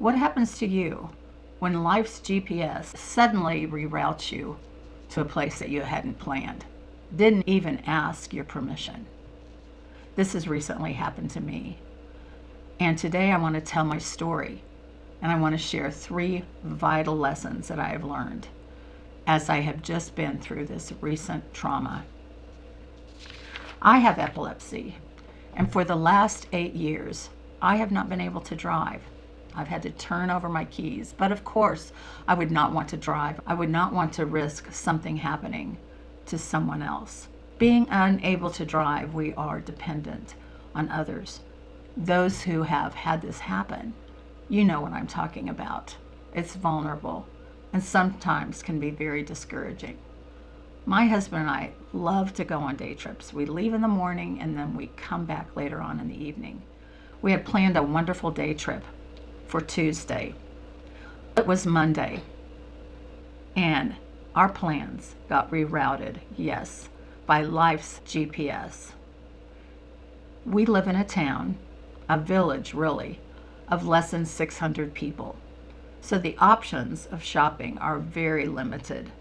What happens to you when life's GPS suddenly reroutes you to a place that you hadn't planned, didn't even ask your permission? This has recently happened to me. And today I want to tell my story, and I want to share 3 vital lessons that I have learned as I have just been through this recent trauma. I have epilepsy, and for the last 8 years, I have not been able to drive. I've had to turn over my keys, but of course, I would not want to drive. I would not want to risk something happening to someone else. Being unable to drive, we are dependent on others. Those who have had this happen, you know what I'm talking about. It's vulnerable and sometimes can be very discouraging. My husband and I love to go on day trips. We leave in the morning and then we come back later on in the evening. We had planned a wonderful day trip for Tuesday. It was Monday, and our plans got rerouted, yes, by life's GPS. We live in a town, a village really, of less than 600 people. So the options of shopping are very limited.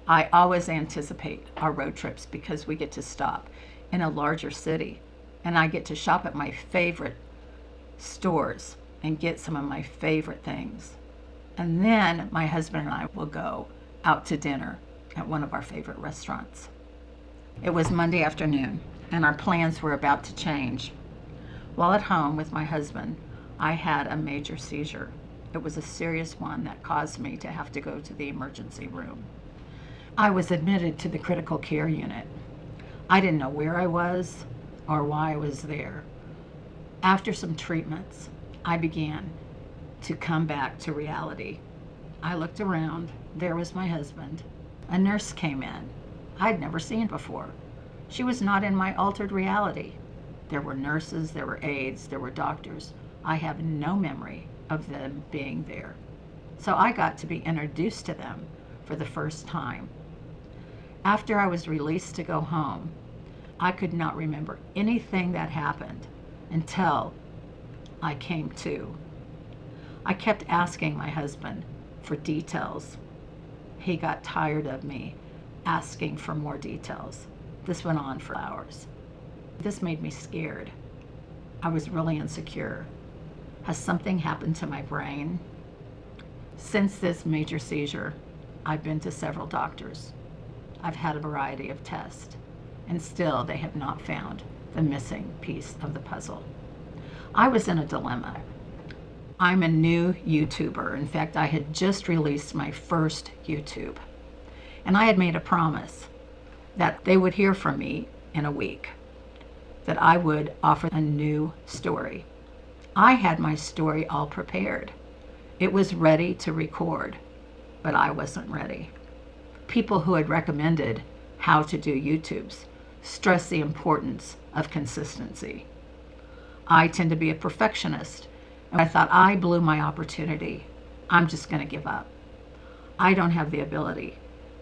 I always anticipate our road trips because we get to stop in a larger city, and I get to shop at my favorite stores and get some of my favorite things. And then my husband and I will go out to dinner at one of our favorite restaurants. It was Monday afternoon, and our plans were about to change. While at home with my husband, I had a major seizure. It was a serious one that caused me to have to go to the emergency room. I was admitted to the critical care unit. I didn't know where I was or why I was there. After some treatments, I began to come back to reality. I looked around. There was my husband. A nurse came in. I'd never seen before. She was not in my altered reality. There were nurses, there were aides, there were doctors. I have no memory of them being there. So I got to be introduced to them for the first time. After I was released to go home, I could not remember anything that happened until I came to. I kept asking my husband for details. He got tired of me asking for more details. This went on for hours. This made me scared. I was really insecure. Has something happened to my brain? Since this major seizure, I've been to several doctors. I've had a variety of tests, and still they have not found the missing piece of the puzzle. I was in a dilemma. I'm a new YouTuber. In fact, I had just released my first YouTube, and I had made a promise that they would hear from me in a week, that I would offer a new story. I had my story all prepared. It was ready to record, but I wasn't ready. People who had recommended how to do YouTubes stress the importance of consistency. I tend to be a perfectionist, and I thought I blew my opportunity. I'm just going to give up. I don't have the ability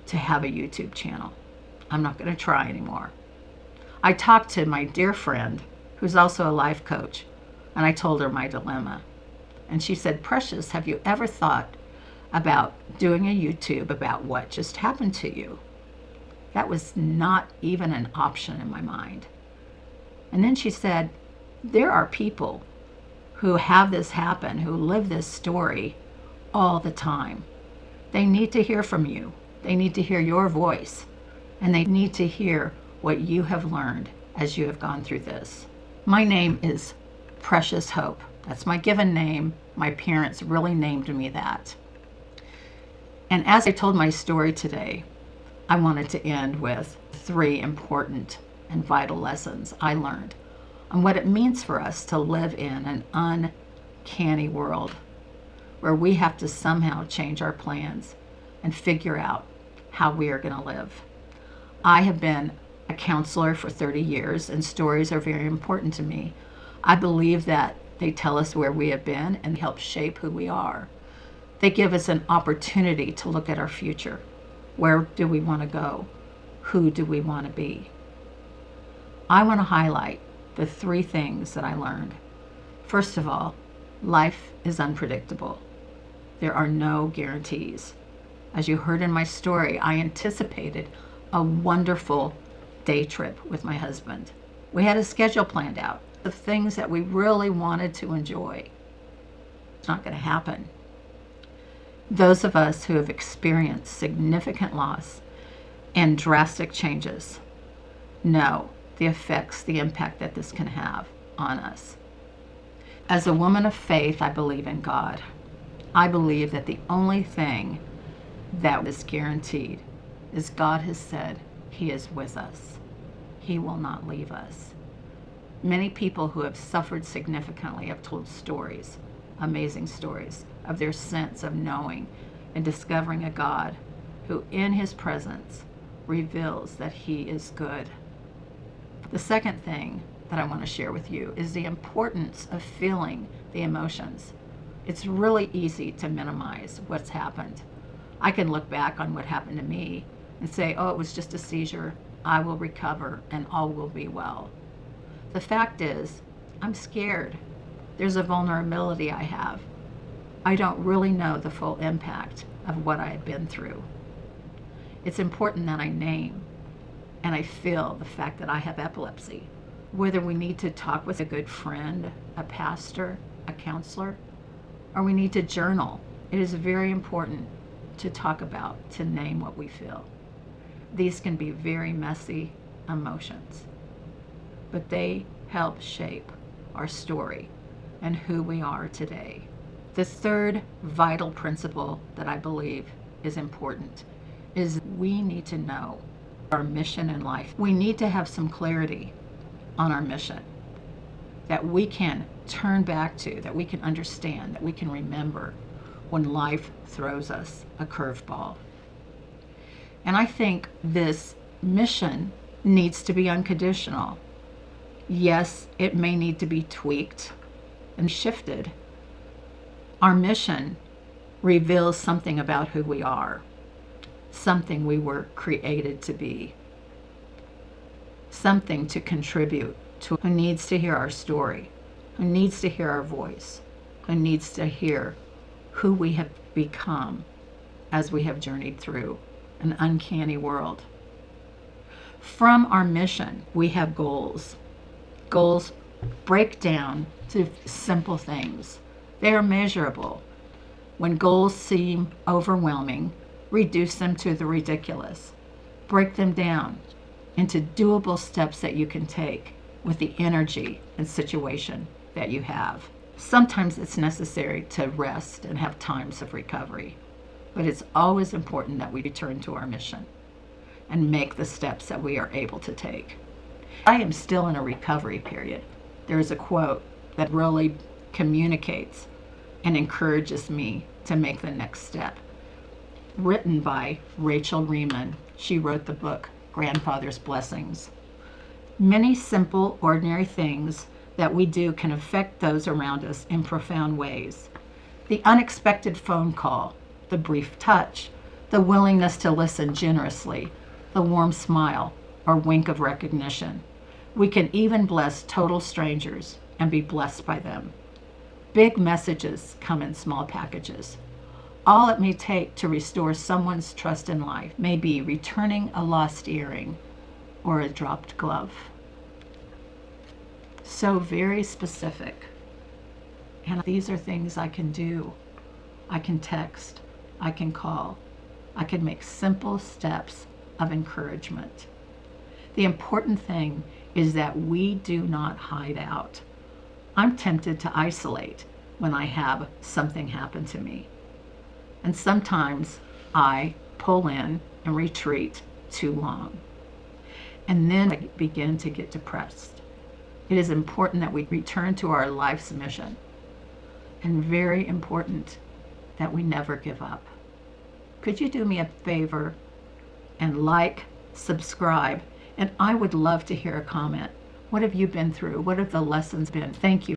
to have a YouTube channel. I'm not going to try anymore. I talked to my dear friend, who's also a life coach, and I told her my dilemma. And she said, "Precious, have you ever thought about doing a YouTube about what just happened to you?" That was not even an option in my mind. And then she said, "There are people who have this happen, who live this story all the time. They need to hear from you. They need to hear your voice, and they need to hear what you have learned as you have gone through this." My name is Precious Hope. That's my given name. My parents really named me that. And as I told my story today, I wanted to end with 3 important and vital lessons I learned on what it means for us to live in an uncanny world where we have to somehow change our plans and figure out how we are going to live. I have been a counselor for 30 years, and stories are very important to me. I believe that they tell us where we have been and help shape who we are. They give us an opportunity to look at our future. Where do we want to go? Who do we want to be? I want to highlight the 3 things that I learned. First of all, Life is unpredictable. There are no guarantees. As you heard in my story, I anticipated a wonderful day trip with my husband. We had a schedule planned out of things that we really wanted to enjoy. It's not going to happen. Those of us who have experienced significant loss and drastic changes know the effects, the impact that this can have on us. As a woman of faith, I believe in God. I believe that the only thing that is guaranteed is God has said He is with us. He will not leave us. Many people who have suffered significantly have told stories, amazing stories, of their sense of knowing and discovering a God who in His presence reveals that He is good. The second thing that I want to share with you is the importance of feeling the emotions. It's really easy to minimize what's happened. I can look back on what happened to me and say, oh, it was just a seizure. I will recover and all will be well. The fact is, I'm scared. There's a vulnerability I have. I don't really know the full impact of what I have been through. It's important that I name and I feel the fact that I have epilepsy. Whether we need to talk with a good friend, a pastor, a counselor, or we need to journal, it is very important to talk about, to name what we feel. These can be very messy emotions, but they help shape our story and who we are today. The third vital principle that I believe is important is we need to know our mission in life. We need to have some clarity on our mission that we can turn back to, that we can understand, that we can remember when life throws us a curveball. And I think this mission needs to be unconditional. Yes, it may need to be tweaked and shifted. Our mission reveals something about who we are, something we were created to be, something to contribute to who needs to hear our story, who needs to hear our voice, who needs to hear who we have become as we have journeyed through an uncanny world. From our mission, we have goals. Goals break down to simple things. They are measurable. When goals seem overwhelming, reduce them to the ridiculous. Break them down into doable steps that you can take with the energy and situation that you have. Sometimes it's necessary to rest and have times of recovery, but it's always important that we return to our mission and make the steps that we are able to take. I am still in a recovery period. There is a quote that really communicates and encourages me to make the next step. Written by Rachel Riemann. She wrote the book Grandfather's Blessings. Many simple, ordinary things that we do can affect those around us in profound ways. The unexpected phone call, the brief touch, the willingness to listen generously, the warm smile or wink of recognition. We can even bless total strangers and be blessed by them. Big messages come in small packages. All it may take to restore someone's trust in life may be returning a lost earring or a dropped glove. So very specific. And these are things I can do. I can text, I can call, I can make simple steps of encouragement. The important thing is that we do not hide out. I'm tempted to isolate when I have something happen to me. And sometimes I pull in and retreat too long. And then I begin to get depressed. It is important that we return to our life's mission, and very important that we never give up. Could you do me a favor and like, subscribe, and I would love to hear a comment. What have you been through? What have the lessons been? Thank you.